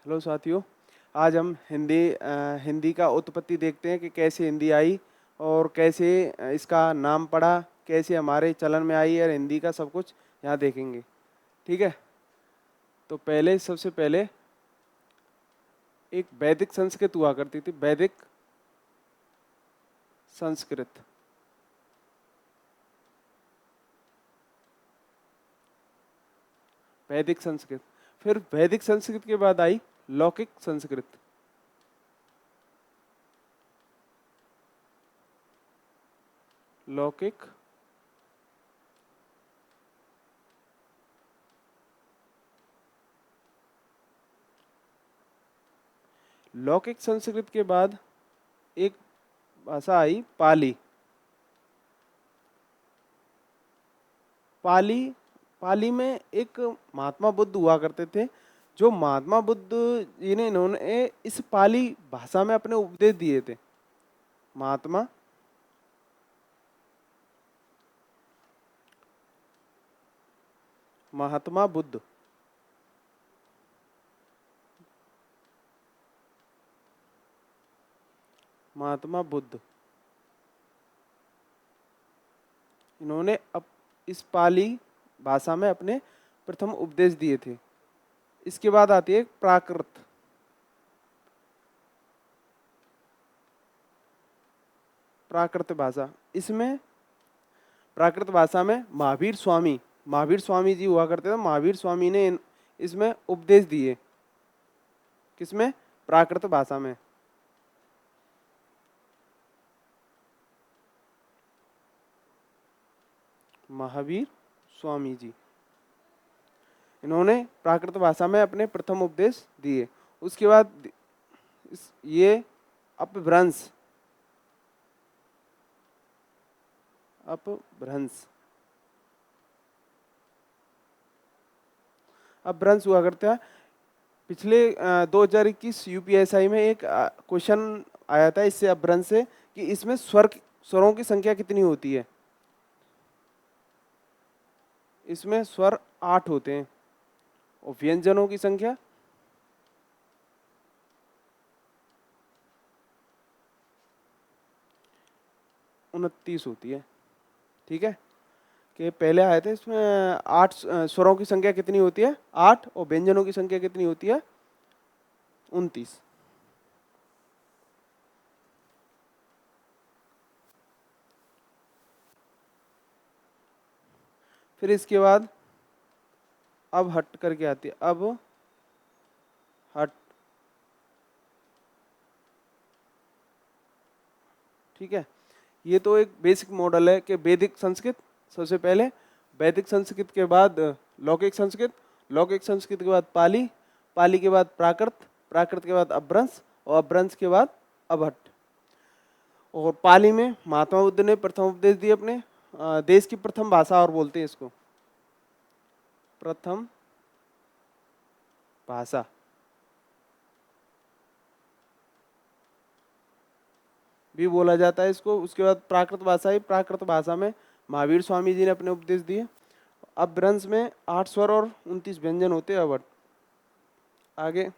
Hello साथियों। आज हम हिंदी का उत्पत्ति देखते हैं कि कैसे हिंदी आई और कैसे इसका नाम पड़ा, कैसे हमारे चलन में आई, और हिंदी का सब कुछ यहाँ देखेंगे। ठीक है। तो सबसे पहले एक वैदिक संस्कृत हुआ करती थी। वैदिक संस्कृत। वैदिक संस्कृत। फिर वैदिक संस्कृत के बाद आई लौकिक संस्कृत। लौकिक लौकिक संस्कृत के बाद एक भाषा आई पाली। पाली पाली में एक महात्मा बुद्ध हुआ करते थे। जो महात्मा बुद्ध इन्होंने इस पाली भाषा में अपने उपदेश दिए थे। महात्मा महात्मा बुद्ध। महात्मा बुद्ध इन्होंने इस पाली भाषा में अपने प्रथम उपदेश दिए थे। इसके बाद आती है प्राकृत। प्राकृत भाषा। इसमें प्राकृत भाषा में महावीर स्वामी जी हुआ करते थे। महावीर स्वामी ने इसमें उपदेश दिए। किसमें? प्राकृत भाषा में। महावीर स्वामी जी इन्होंने प्राकृत भाषा में अपने प्रथम उपदेश दिए। उसके बाद ये अपभ्रंश अपभ्रंश अपभ्रंश हुआ करता है। पिछले 2021 यूपीएसआई में एक क्वेश्चन आया था इससे, अपभ्रंश से, कि इसमें स्वरों की संख्या कितनी होती है। इसमें स्वर 8 होते हैं और व्यंजनों की संख्या 29 होती है। ठीक है। कि पहले आए थे इसमें 8 स्वरों की संख्या कितनी होती है, 8, और व्यंजनों की संख्या कितनी होती है, 29। फिर इसके बाद अब हट करके आती है। अब हट। ठीक है। ये तो एक बेसिक मॉडल है कि वैदिक संस्कृत सबसे पहले, वैदिक संस्कृत के बाद लौकिक संस्कृत, लौकिक संस्कृत के बाद पाली, पाली के बाद प्राकृत, प्राकृत के बाद अपभ्रंश, और अपभ्रंश के बाद अभट्ट। और पाली में महात्मा बुद्ध ने प्रथम उपदेश दिए अपने। देश की प्रथम भाषा और बोलते हैं इसको, प्रथम भाषा। भी बोला जाता है इसको। उसके बाद प्राकृत भाषा है। प्राकृत भाषा में महावीर स्वामी जी ने अपने उपदेश दिए। अपभ्रंश में 8 स्वर और 29 व्यंजन होते हैं। अब आगे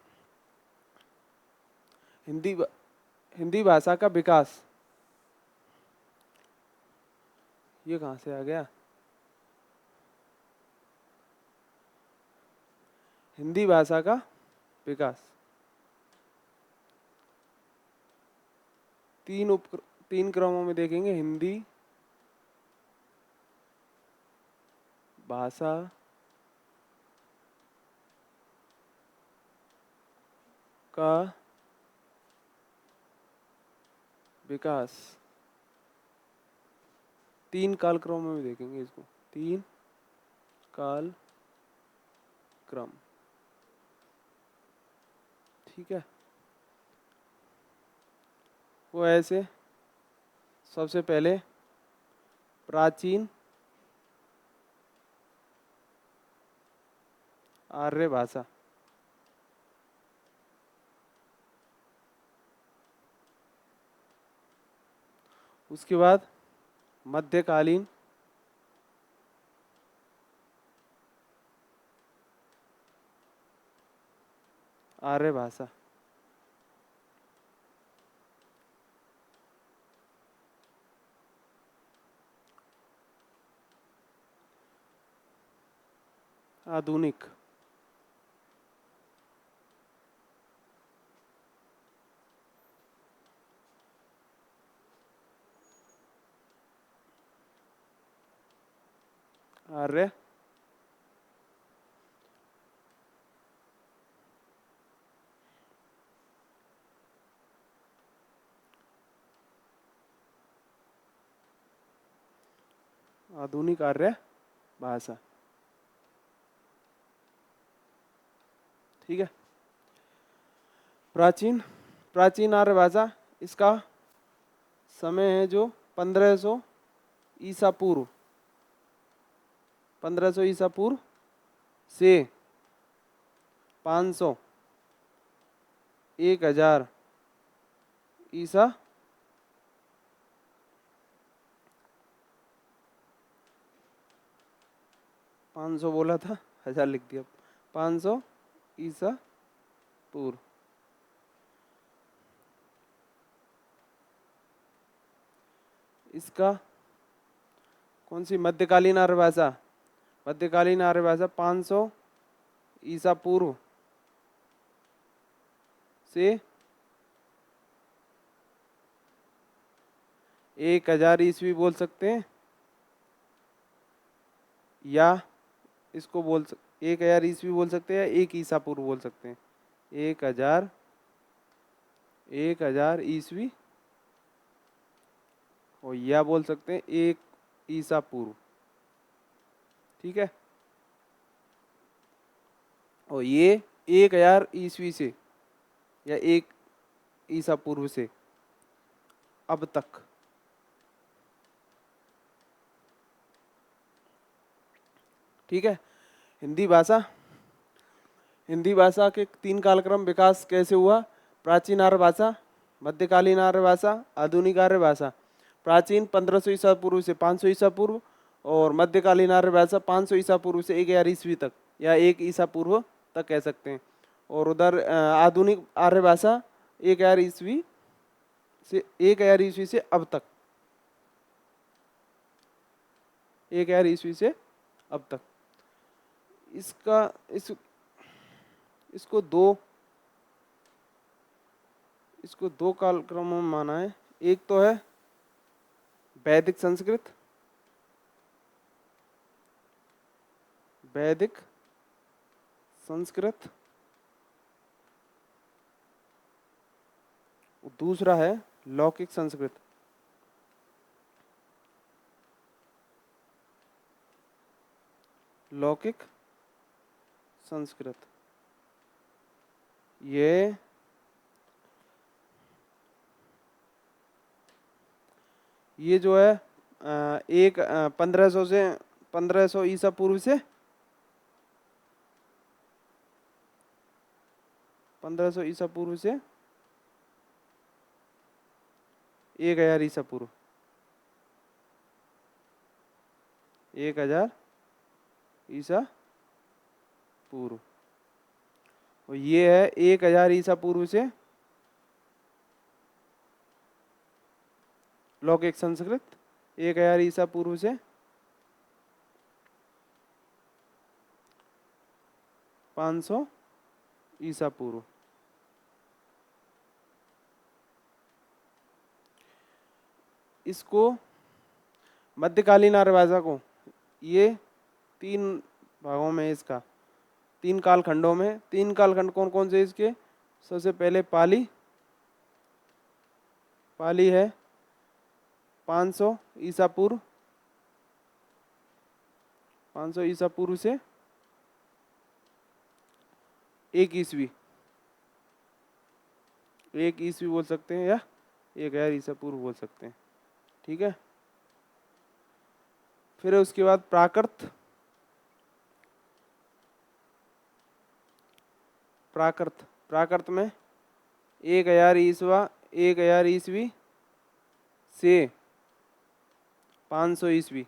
हिंदी हिंदी भाषा का विकास। ये कहाँ से आ गया? हिंदी भाषा का विकास तीन क्रमों में देखेंगे। हिंदी भाषा का विकास 3 कालक्रमों में देखेंगे इसको। 3 काल क्रम। ठीक है। वो ऐसे, सबसे पहले प्राचीन आर्य भाषा। उसके बाद मध्यकालीन आर्य भाषा। आधुनिक। आर्य। आधुनिक आर्य भाषा। ठीक है। प्राचीन। प्राचीन आर्य भाषा, इसका समय है जो 1500 ईसा पूर्व, 1500 ईसा पूर्व से 500 1000 ईसा 500 बोला था, 1000 लिख दिया। 500 ईसा पूर्व। इसका कौन सी मध्यकालीन आर्य भाषा? मध्यकालीन आर्य भाषा 500 ईसा पूर्व से 1000 ईस्वी बोल सकते हैं, या इसको 1000 ईस्वी बोल सकते हैं, या 1 ईसा पूर्व बोल सकते हैं। 1000 ईस्वी, और या बोल सकते हैं 1 ईसा पूर्व। ठीक है। और ये 1000 ईस्वी से या 1 ईसा पूर्व से अब तक। ठीक है। हिंदी भाषा। हिंदी भाषा के 3 कालक्रम विकास कैसे हुआ? प्राचीन आर्य भाषा, मध्यकालीन आर्य भाषा, आधुनिक आर्य भाषा। प्राचीन 1500 ईसा पूर्व से 500 ईसा पूर्व, और मध्यकालीन आर्य भाषा 500 ईसा पूर्व से 1000 ईस्वी तक, या 1 ईसा पूर्व तक कह सकते हैं। और उधर आधुनिक आर्य भाषा 1000 ईस्वी से 1000 ईस्वी से अब तक, 1000 ईस्वी से अब तक। इसका इसको दो कालक्रमों में माना है। एक तो है वैदिक संस्कृत, वैदिक संस्कृत, दूसरा है लौकिक संस्कृत। लौकिक संस्कृत, ये जो है एक 1500 से 1500 ईसा पूर्व से 1500 ईसा पूर्व से 1000 ईसा पूर्व, 1000 ईसा पूर्व। और ये है 1000 ईसा पूर्व से लौकिक संस्कृत, 1000 ईसा पूर्व से 500 ईसा पूर्व। इसको मध्यकालीन आर्य भाषा को, ये 3 भागों में, इसका 3 कालखंडों में। 3 कालखंड कौन कौन से इसके? सबसे पहले पाली। पाली है 500 ईसा पूर्व, 500 ईसा पूर्व से 1 ईस्वी, 1 ईस्वी बोल सकते हैं, या 1000 ईसा पूर्व बोल सकते हैं। ठीक है। फिर उसके बाद प्राकृत। प्राकृत, प्राकृत में 1000 ईस्वा, 1000 ईस्वी से 500 ईस्वी,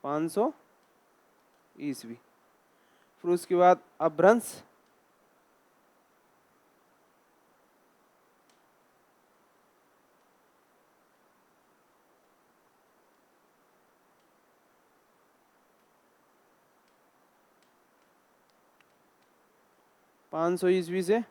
500 ईस्वी। फिर उसके बाद अभ्रंश, पाँच सौ ईस्वी से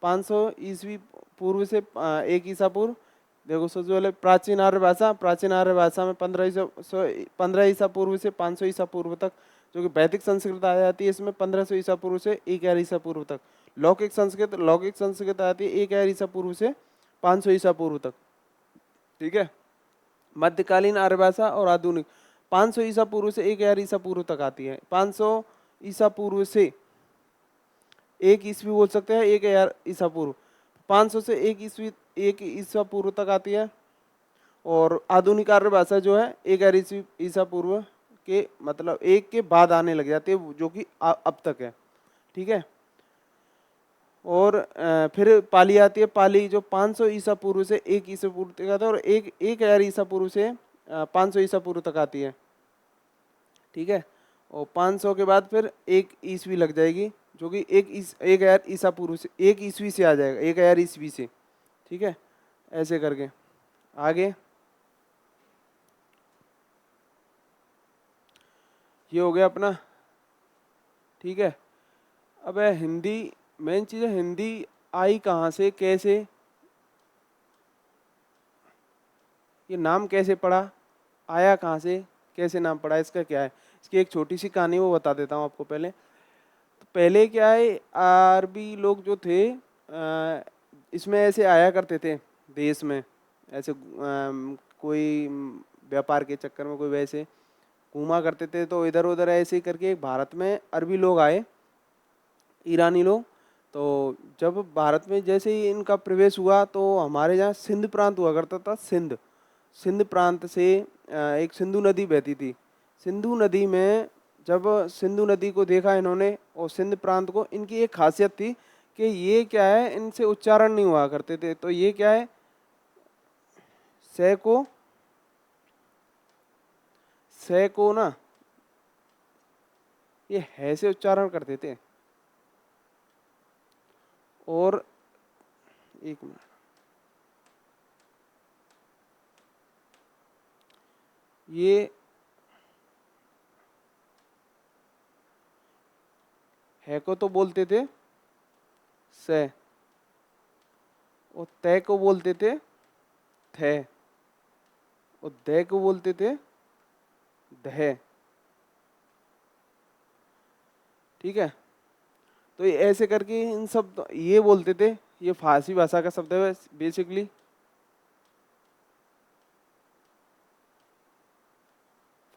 500 ईस्वी पूर्व से 1 ईसा पूर्व। देखो सबसे पहले प्राचीन आर्य भाषा, प्राचीन आर्य भाषा में 15 ईसा पूर्व से 500 ईसा पूर्व तक, जो कि वैदिक संस्कृत आ जाती है इसमें 1500 ईसा पूर्व से 1000 ईसा पूर्व तक। लौकिक संस्कृत, लौकिक संस्कृत आती है 1000 ईसा पूर्व से 500 ईसा पूर्व तक। ठीक है, मध्यकालीन आर्य भाषा और आधुनिक 500 ईसा पूर्व से 1000 ईसा पूर्व तक आती है। 500 ईसा पूर्व से 1 ईस्वी बोल सकते हैं, 1000 ईसा पूर्व। 500 से 1 ईसा पूर्व तक आती है। और आधुनिक आर्य भाषा जो है 1000 ईसा पूर्व के मतलब एक के बाद आने लग जाती है, जो कि अब तक है। ठीक है, और फिर पाली आती है। पाली जो 500 ईसा पूर्व से 1 ईसा पूर्व तक आता है, और 1000 ईसा पूर्व से 500 ईसा पूर्व तक आती है। ठीक है, और 500 के बाद फिर 1 ईस्वी लग जाएगी, जो कि 1000 ईसा पूर्व से 1 ईस्वी से आ जाएगा, 1000 ईस्वी से। ठीक है, ऐसे करके आगे ये हो गया अपना। ठीक है, अब है हिंदी। मेन चीज़ है हिंदी आई कहाँ से, कैसे, ये नाम कैसे पड़ा, आया कहाँ से, कैसे नाम पड़ा, इसका क्या है, इसकी एक छोटी सी कहानी वो बता देता हूँ आपको पहले। तो पहले क्या है, अरबी लोग जो थे इसमें ऐसे आया करते थे देश में, ऐसे कोई व्यापार के चक्कर में कोई वैसे घूमा करते थे। तो इधर उधर ऐसे ही करके भारत में अरबी लोग आए, ईरानी लोग। तो जब भारत में जैसे ही इनका प्रवेश हुआ, तो हमारे यहाँ सिंध प्रांत हुआ करता था। सिंध, सिंध प्रांत से एक सिंधु नदी बहती थी। सिंधु नदी में जब सिंधु नदी को देखा इन्होंने और सिंध प्रांत को, इनकी एक खासियत थी कि ये क्या है, इनसे उच्चारण नहीं हुआ करते थे। तो ये क्या है, से को ना ये है से उच्चारण करते थे। और एक मिनट, ये है को तो बोलते थे से, और तय को बोलते थे थे, और दे को बोलते थे दह। ठीक है, तो ये ऐसे करके इन सब ये बोलते थे। ये फारसी भाषा का शब्द है बेसिकली।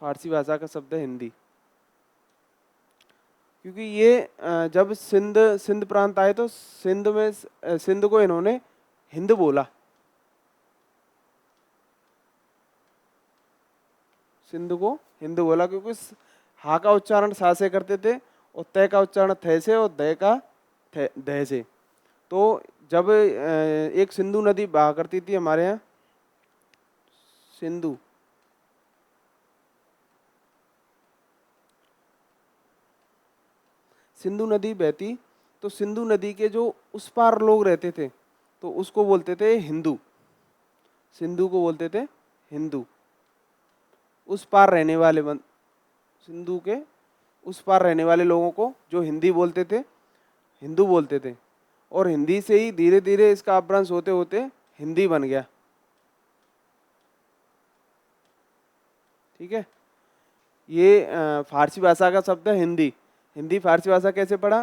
फारसी भाषा का शब्द है हिंदी। क्योंकि ये जब सिंध सिंध प्रांत आए तो सिंध में सिंध को इन्होंने हिंद बोला। सिंध को हिंद बोला क्योंकि हा का उच्चारण सा से करते थे, और तय का उच्चारण थे से, और दय का दह से। तो जब एक सिंधु नदी बहा करती थी हमारे यहाँ, सिंधु, सिंधु नदी बहती, तो सिंधु नदी के जो उस पार लोग रहते थे तो उसको बोलते थे हिंदू। सिंधु को बोलते थे हिंदू। उस पार रहने वाले सिंधु के उस पार रहने वाले लोगों को जो हिंदी बोलते थे, हिंदू बोलते थे। और हिंदी से ही धीरे धीरे इसका अपभ्रंश होते होते हिंदी बन गया। ठीक है, ये फारसी भाषा का शब्द है हिंदी। हिंदी फारसी भाषा कैसे पढ़ा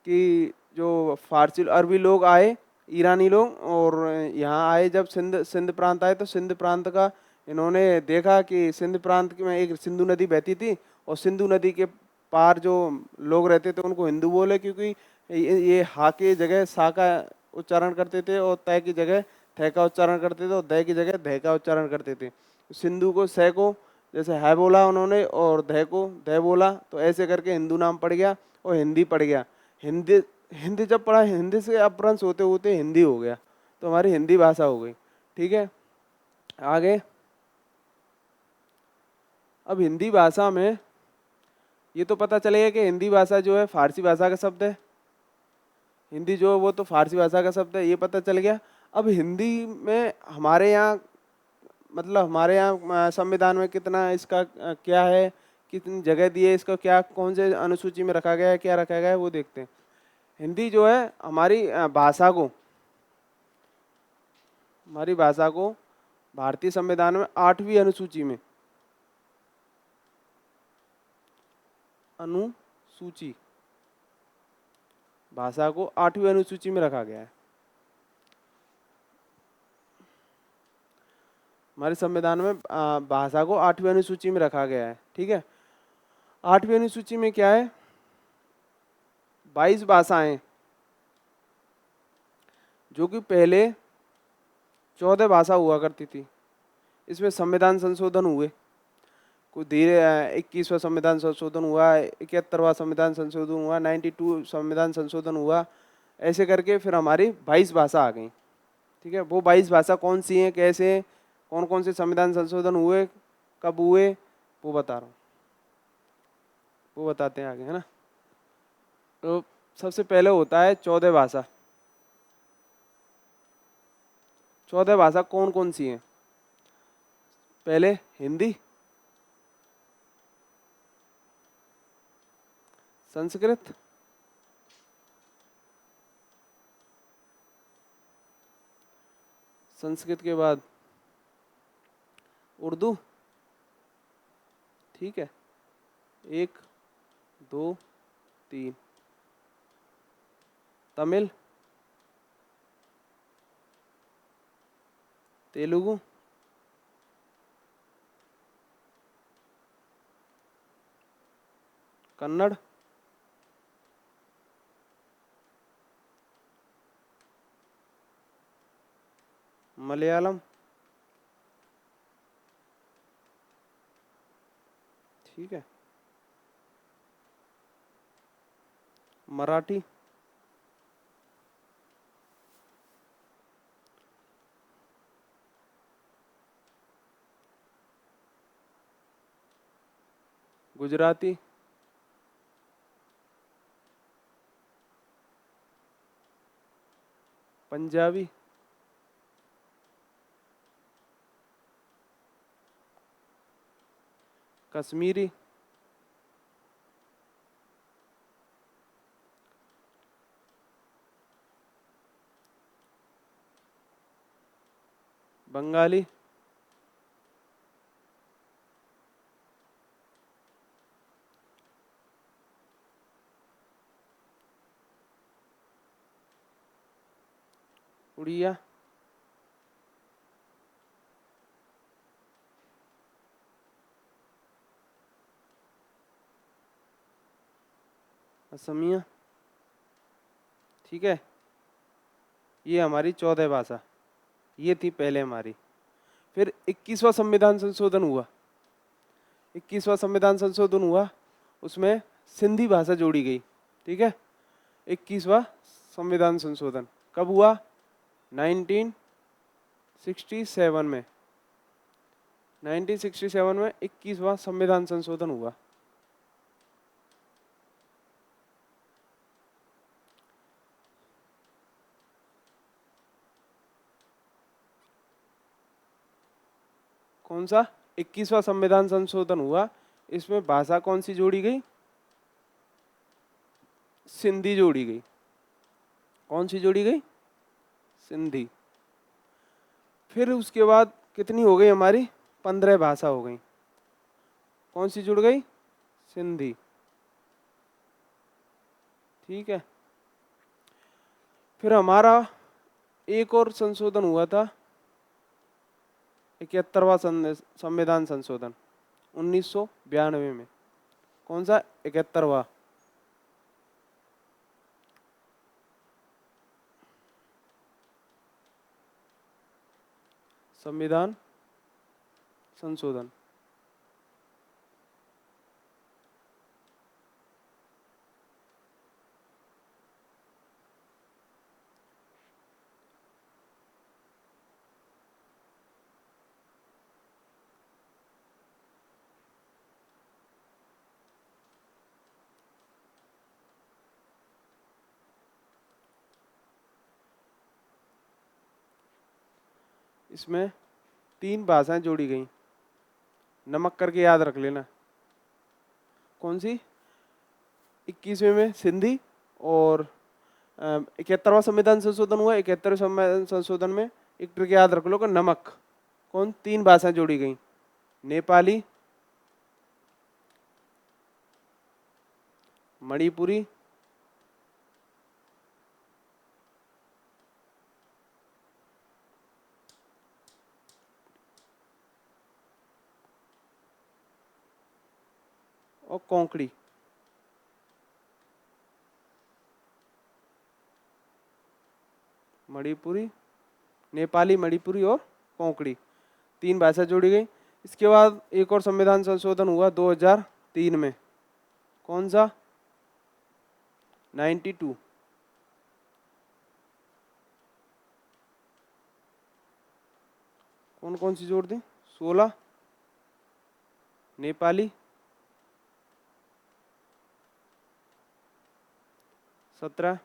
कि जो फारसी अरबी लोग आए, ईरानी लोग, और यहाँ आए जब सिंध सिंध प्रांत आए, तो सिंध प्रांत का इन्होंने देखा कि सिंध प्रांत में एक सिंधु नदी बहती थी, और सिंधु नदी के पार जो लोग रहते थे उनको हिंदू बोले, क्योंकि ये हा के जगह सा का उच्चारण करते थे, और तय की जगह थे का उच्चारण करते थे, और दय की जगह दह का उच्चारण करते थे। सिंधु को से को जैसे है बोला उन्होंने, और दह को दह बोला, तो ऐसे करके हिंदू नाम पड़ गया और हिंदी पड़ गया। हिंदी हिंदी जब पढ़ा, हिंदी से अपभ्रंश होते होते हिंदी हो गया, तो हमारी हिंदी भाषा हो गई। ठीक है, आगे। अब हिंदी भाषा में ये तो पता चलेगा कि हिंदी भाषा जो है फारसी भाषा का शब्द है, हिंदी जो है वो तो फारसी भाषा का शब्द है, ये पता चल गया। अब हिंदी में हमारे यहाँ, मतलब हमारे यहाँ संविधान में कितना इसका क्या है, कितनी जगह दी है इसका, क्या कौन से अनुसूची में रखा गया है, क्या रखा गया है, वो देखते हैं। हिंदी जो है हमारी भाषा को भारतीय संविधान में 8वीं अनुसूची में, अनुसूची, भाषा को 8वीं अनुसूची में रखा गया है। हमारे संविधान में भाषा को 8वीं अनुसूची में रखा गया है। ठीक है, 8वीं अनुसूची में क्या है, 22 भाषाएं, जो कि पहले 14 भाषा हुआ करती थी। इसमें संविधान संशोधन हुए, कुछ धीरे 21वां संविधान संशोधन हुआ, 71वां संविधान संशोधन हुआ, 92 संविधान संशोधन हुआ, ऐसे करके फिर हमारी 22 भाषा आ गई। ठीक है, वो 22 भाषा कौन सी हैं, कैसे, कौन कौन से संविधान संशोधन हुए, कब हुए, वो बता रहा हूँ, वो बताते हैं आगे, है ना। तो सबसे पहले होता है 14 भाषा। 14 भाषा कौन कौन सी हैं? पहले हिंदी, संस्कृत, संस्कृत के बाद उर्दू, ठीक है, 1 2 3, तमिल, तेलुगु, कन्नड़, मलयालम, ठीक है, मराठी, गुजराती, पंजाबी, कश्मीरी, बंगाली, उड़िया, असमिया। ठीक है, ये हमारी 14 भाषा, ये थी पहले हमारी। फिर 21वां संविधान संशोधन हुआ, 21वां संविधान संशोधन हुआ, उसमें सिंधी भाषा जोड़ी गई। ठीक है, 21वां संविधान संशोधन कब हुआ? 1967 में, 1967 में 21वां संविधान संशोधन हुआ। कौन सा? 21वां संविधान संशोधन हुआ, इसमें भाषा कौन सी जोड़ी गई? सिंधी जोड़ी गई। कौन सी जोड़ी गई? सिंधी। फिर उसके बाद कितनी हो गई हमारी? 15 भाषा हो गई। कौन सी जुड़ गई? सिंधी। ठीक है, फिर हमारा एक और संशोधन हुआ था, 71वां संविधान संशोधन 1992 में। कौन सा? 71वां। संविधान संशोधन। इसमें 3 भाषाएं जोड़ी गई, नमक करके याद रख लेना। कौन सी? 21वें में सिंधी, और 71वां संविधान संशोधन हुआ, 71वें संविधान संशोधन में एक ट्रिक याद रख लो कि नमक, कौन 3 भाषाएं जोड़ी गई, नेपाली, मणिपुरी और कोंकणी। मणिपुरी, नेपाली, मणिपुरी और कोंकणी, 3 भाषा जोड़ी गई। इसके बाद एक और संविधान संशोधन हुआ 2003 में, कौन सा? 92। कौन कौन सी जोड़ दी? 16, नेपाली, 17,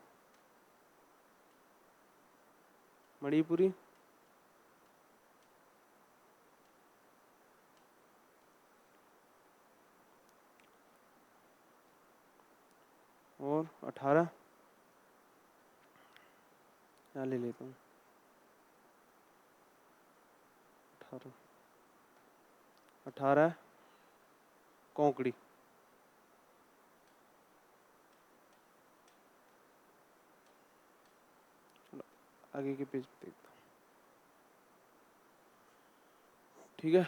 मणिपुरी, और 18, यहाँ ले लेता हूँ, 18 कोंकणी। आगे के पेज पे देखता हूँ, ठीक है।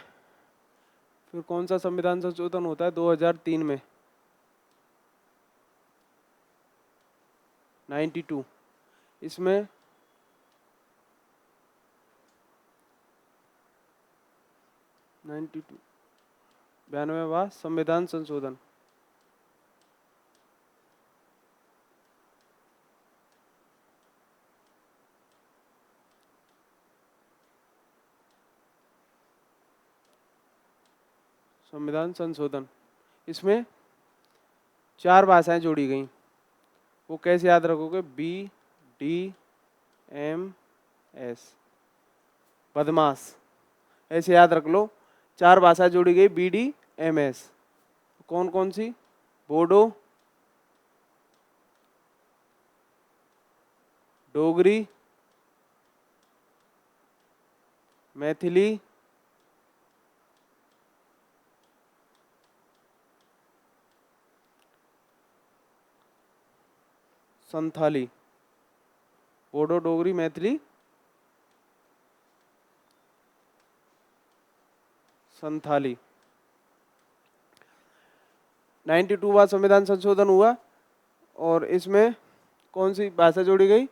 फिर कौन सा संविधान संशोधन होता है 2003 में? 92। इसमें 92, 92वां संविधान संशोधन। संविधान संशोधन, इसमें 4 भाषाएं जोड़ी गई, वो कैसे याद रखोगे? BDMS, बदमाश, ऐसे याद रख लो। 4 भाषा जोड़ी गई, BDMS। कौन कौन सी? बोडो, डोगरी, मैथिली, संथाली। बोडो, डोगरी, मैथिली, संथाली। 92वां संविधान संशोधन हुआ, और इसमें कौन सी भाषा जोड़ी गई?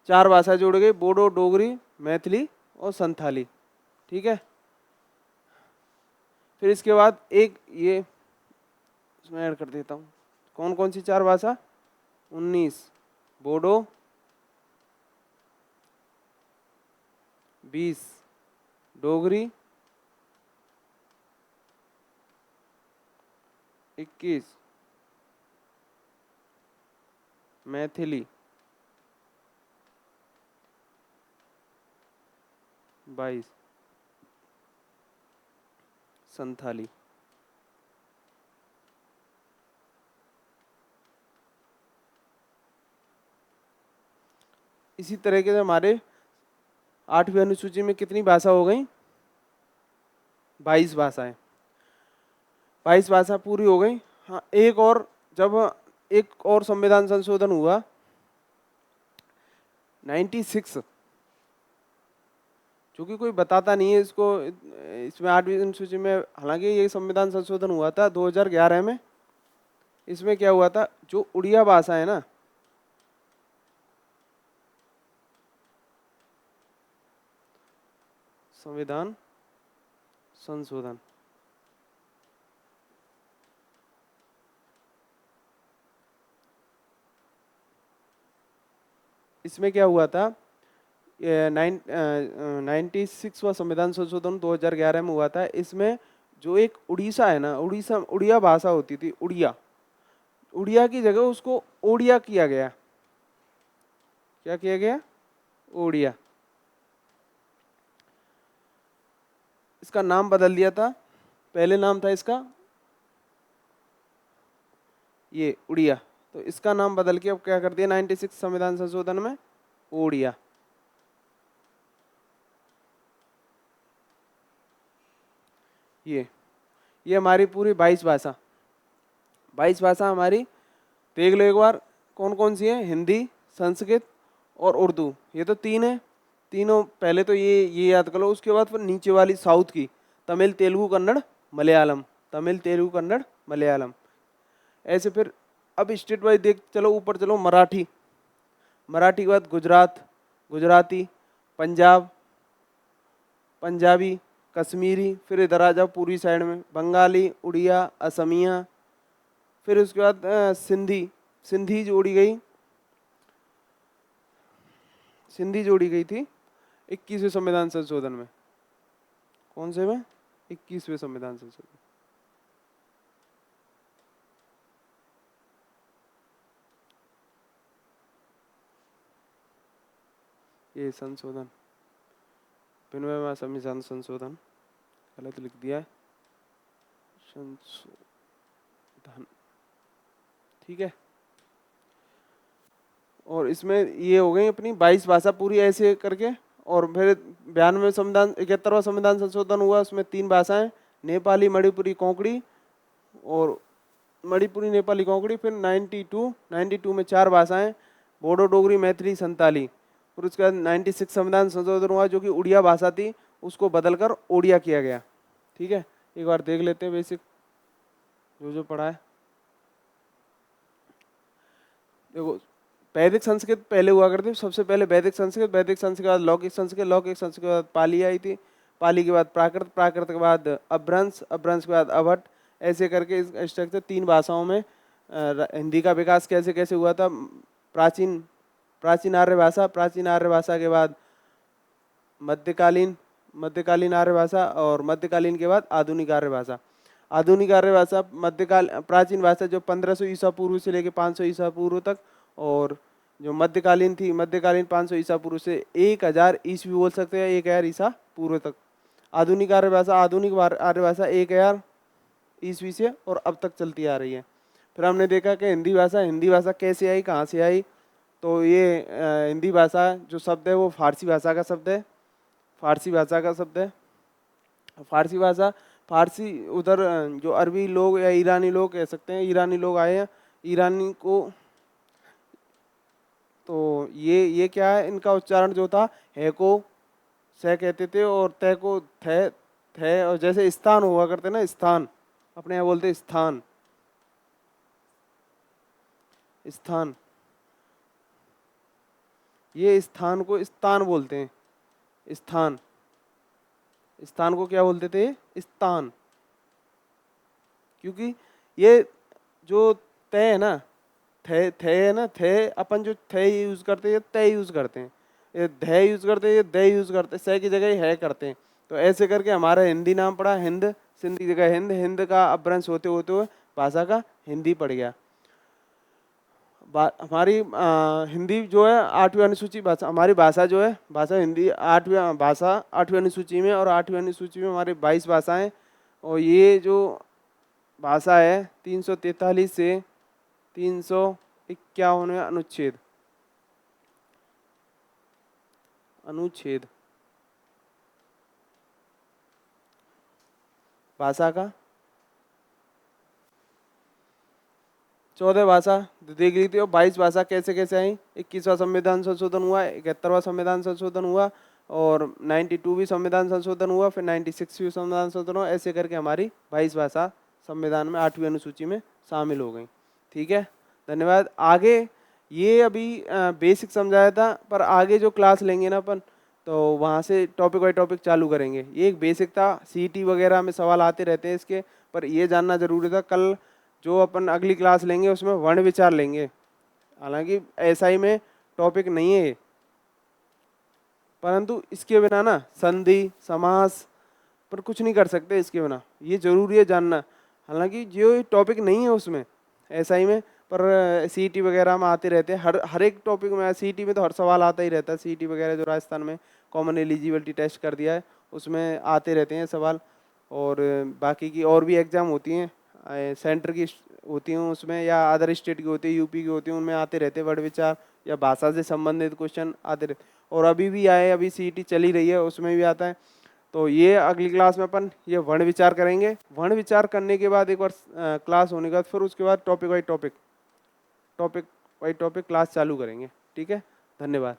4 भाषा जोड़ी गई, बोडो, डोगरी, मैथिली और संथाली, ठीक है। फिर इसके बाद एक ये इसमें ऐड कर देता हूँ, कौन कौन सी 4 भाषा? 19 बोडो, 20 डोगरी, 21 मैथिली, 22 संथाली। इसी तरह के हमारे 8वीं अनुसूची में कितनी भाषा हो गई? 22 भाषाएं। 22 भाषा पूरी हो गई। हाँ, एक और, जब एक और संविधान संशोधन हुआ 96, क्योंकि कोई बताता नहीं है इसको, इसमें 8वीं अनुसूची में, हालांकि ये संविधान संशोधन हुआ था 2011 में। इसमें क्या हुआ था, जो उड़िया भाषा है ना, संविधान संशोधन, इसमें क्या हुआ था, 96वां संविधान संशोधन 2011 में हुआ था। इसमें जो एक उड़ीसा है ना, उड़िया भाषा होती थी, उड़िया की जगह उसको ओडिया किया गया। क्या किया गया? ओडिया। इसका नाम बदल दिया था, पहले नाम था इसका ये उड़िया, तो इसका नाम बदल के अब क्या कर दिया 96 संविधान संशोधन में ओडिया। ये हमारी पूरी 22 भाषा, 22 भाषा हमारी देख लो एक बार कौन कौन सी है, हिंदी, संस्कृत और उर्दू, ये तो तीन है। तीनों पहले तो ये याद कर लो, उसके बाद फिर नीचे वाली साउथ की तमिल तेलुगु कन्नड़ मलयालम, तमिल तेलुगु कन्नड़ मलयालम, ऐसे फिर अब स्टेट वाइज देख चलो, ऊपर चलो मराठी, मराठी के बाद गुजरात, गुजराती, पंजाब, पंजाबी, कश्मीरी, फिर इधर आ जाओ पूरी साइड में बंगाली, उड़िया, असमिया, फिर उसके बाद सिंधी, सिंधी जोड़ी गई, सिंधी जोड़ी गई थी 21वें संविधान संशोधन में। कौन से में? 21वें संविधान संशोधन। ये संशोधन विनिमय संविधान संशोधन गलत लिख दिया है, संशोधन, ठीक है। और इसमें ये हो गई अपनी 22 भाषा पूरी ऐसे करके। और फिर 92 संविधान 71वां संविधान संशोधन हुआ, उसमें 3 भाषाएं, नेपाली, मणिपुरी, कोंकणी, और मणिपुरी, नेपाली, कोंकणी। फिर 92 में 4 भाषाएं, बोडो, डोगरी, मैथिली, संताली। फिर उसके बाद 96 संविधान संशोधन हुआ जो कि उड़िया भाषा थी, उसको बदलकर ओडिया किया गया, ठीक है। एक बार देख लेते हैं बेसिक जो पढ़ा है। देखो वैदिक संस्कृत पहले हुआ करती, सबसे पहले वैदिक संस्कृत, वैदिक संस्कृत के बाद लौकिक संस्कृत, लौकिक संस्कृत के बाद पाली आई थी, पाली के बाद प्राकृत, प्राकृत के बाद अपभ्रंश, अपभ्रंश के बाद अवध, ऐसे करके इस स्ट्रक्चर 3 भाषाओं में। हिंदी का विकास कैसे कैसे हुआ था, प्राचीन प्राचीन आर्य भाषा, प्राचीन आर्य भाषा के बाद मध्यकालीन, मध्यकालीन आर्य भाषा, और मध्यकालीन के बाद आधुनिक आर्य भाषा। आधुनिक आर्य भाषा मध्यकाल प्राचीन भाषा जो 1500 ईसा पूर्व से लेकर 500 ईसा पूर्व तक, और जो मध्यकालीन थी, मध्यकालीन 500 ईसा पूर्व से 1000 ईस्वी बोल सकते हैं, 1000 ईसा पूर्व तक। आधुनिक आर्य भाषा, आधुनिक आर्य भाषा 1000 ईस्वी से और अब तक चलती आ रही है। फिर हमने देखा कि हिंदी भाषा, हिंदी भाषा कैसे आई, कहाँ से आई, तो ये हिंदी भाषा जो शब्द है वो फारसी भाषा का शब्द है, फारसी भाषा का शब्द है। फारसी भाषा, फारसी उधर जो अरबी लोग या ईरानी लोग कह सकते हैं, ईरानी लोग आए हैं, ईरानी को, तो ये क्या है, इनका उच्चारण जो था है को से कहते थे, और तय को थे थे, और जैसे स्थान हुआ करते ना, स्थान अपने यहाँ बोलते स्थान, स्थान, ये स्थान को स्थान बोलते हैं, स्थान, स्थान को क्या बोलते थे, स्थान, क्योंकि ये जो तय है ना, थे थे है ना, थे अपन जो थे यूज करते हैं, तय यूज करते हैं, ये ध यूज करते हैं, ये द यूज करते हैं, से की जगह है करते हैं। तो ऐसे करके हमारा हिंदी नाम पड़ा हिंद, सिंध की जगह हिंद, हिंद का अपभ्रंश होते होते हुए भाषा का हिंदी पड़ गया। हमारी हिंदी जो है 8वीं अनुसूची भाषा, हमारी भाषा जो है भाषा हिंदी 8वीं भाषा 8वीं अनुसूची में, और 8वीं अनुसूची में हमारी 22 भाषाएं। और ये जो भाषा है 343 से 351 अनुच्छेद, अनुच्छेद भाषा का 14 भाषा देख ली थी, और 22 भाषा कैसे कैसे आई। 21वां संविधान संशोधन हुआ, 71वां संविधान संशोधन हुआ, और 92वीं संविधान संशोधन हुआ, फिर 96वीं संविधान संशोधन हुआ, ऐसे करके हमारी 22 भाषा संविधान में 8वीं अनुसूची में शामिल हो गई, ठीक है। धन्यवाद। आगे ये अभी बेसिक समझाया था, पर आगे जो क्लास लेंगे ना अपन, तो वहाँ से टॉपिक बाई टॉपिक चालू करेंगे। ये एक बेसिक था, सीईटी वगैरह में सवाल आते रहते हैं इसके, पर ये जानना जरूरी था। कल जो अपन अगली क्लास लेंगे उसमें वर्ण विचार लेंगे, हालांकि एसआई में टॉपिक नहीं है, परंतु इसके बिना ना संधि समास पर कुछ नहीं कर सकते इसके बिना, ये जरूरी है जानना। हालांकि जो टॉपिक नहीं है उसमें एसआई में, पर सीईटी वगैरह में आते रहते हैं, हर एक टॉपिक में। सीईटी में तो हर सवाल आता ही रहता है, सीईटी वगैरह जो राजस्थान में कॉमन एलिजिबिलिटी टेस्ट कर दिया है, उसमें आते रहते हैं सवाल। और बाकी की और भी एग्ज़ाम होती हैं, सेंटर की होती हैं उसमें, या अदर स्टेट की होती है, यूपी की होती हैं, उनमें आते रहते हैं वर्ड विचार या भाषा से संबंधित क्वेश्चन आते रहते। और अभी भी आए, अभी सीईटी चली रही है, उसमें भी आता है। तो ये अगली क्लास में अपन ये वर्ण विचार करेंगे। वर्ण विचार करने के बाद एक बार क्लास होने के बाद फिर उसके बाद टॉपिक बाई टॉपिक क्लास चालू करेंगे। ठीक है, धन्यवाद।